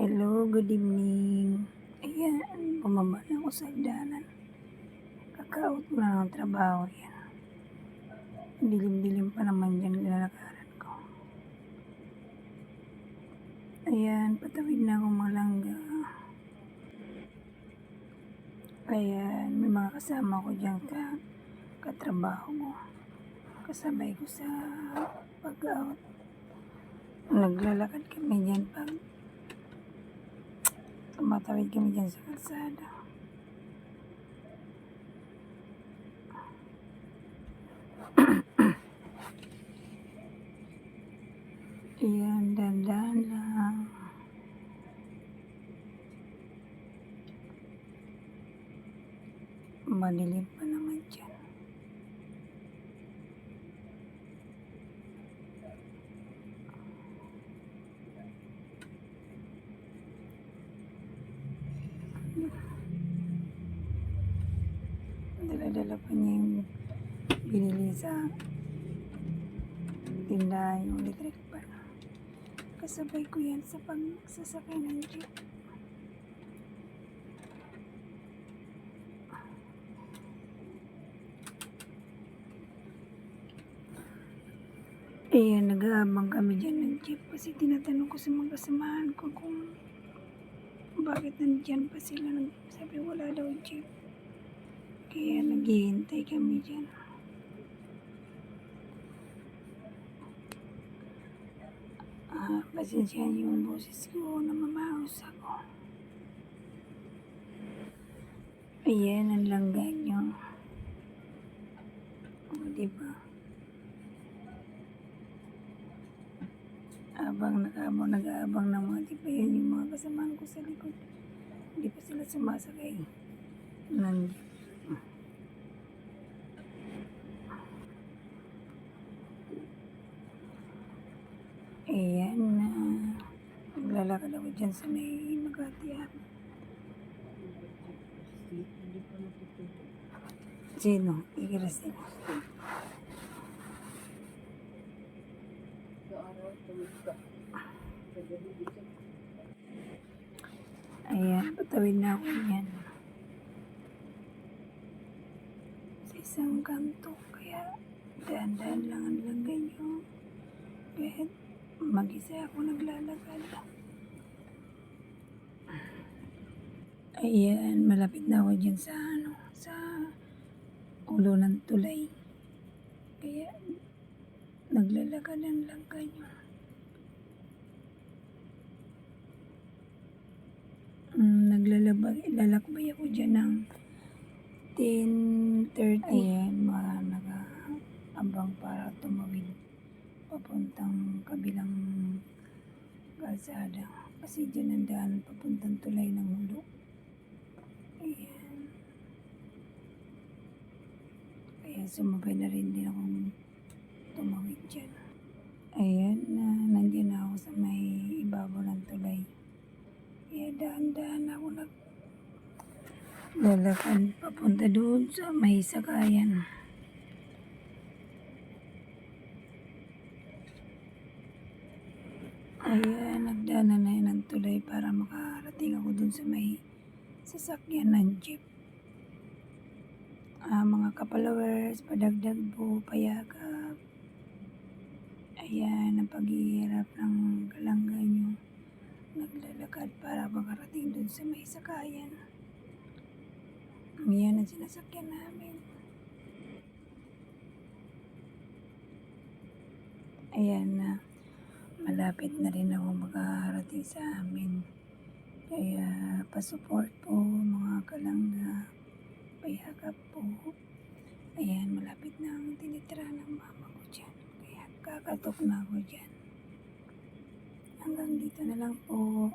Hello, good evening. Ayan, bumaba na ako sa hagdanan. Kaka-out ko na ng trabaho yan. Dilim-dilim pa naman dyan lalakaran ko. Ayan, patawid na akong malangga. Ayan, may mga kasama ko dyan katrabaho ko. Kasabay ko sa pag-out. Naglalakad kami dyan pag tumatawid kami dyan sa kalsada. Ayan, dandan lang. Madilim pa naman dyan. Dala-dala pa niya yung binili sa tindahan, yung electric pan. Kasabay ko yan sa pagsasakay ng jeep. Ayan, nag-aabang kami dyan ng jeep kasi tinatanong ko sa mga kasamahan ko kung bakit nandyan pa sila. Sabi wala daw jeep. Kaya naghihintay kami dyan. Pasensya yung boses ko na mamahos ako. Ayan, ang langga nyo. O, diba? Nag-aabang ng mga tipa yun yung mga kasamahan ko sa likod. Hindi pa sila sumasakay ng jeep. Ayan na. Maglalakad ako dyan sa may Makati. Sino? Ikirasin. Ayan, patawid na ako yan. Sa isang kanto. Kaya daan-daan lang ang langay nyo. Kahit mag-isa ako naglalakad. Ayan, malapit na ako dyan sa ulo ng tulay. Kaya naglalakad ang langay nyo. Lalakbay ako dyan ng 10:30. Ayan, mga nag-aabang para tumawid papuntang kabilang kalsada. Kasi dyan ang daan papuntang tulay ng Hulo. Ayan. Kaya sumabay na rin din akong tumawid dyan. Ayan, nandiyan ako sa may ibabaw ng tulay. Kaya daan-daan ako lalakad papunta doon sa may sakayan. Ayan, nagdaanan na yun ng tulay para makarating ako doon sa may sasakyan ng jeep. Mga kapalawers, padagdag po, payakap. Ayan, ang paghihirap ng kalangga nyo. Naglalakad para makarating doon sa may sakayan. Ayan ang sinasakyan namin. Ayan na. Malapit na rin ako makarating sa amin. Kaya pa-support po mga kalangga. Payakap po. Ayan, malapit na ang tinitira ng mama ko dyan. Kaya kakatok na ako dyan. Hanggang dito na lang po.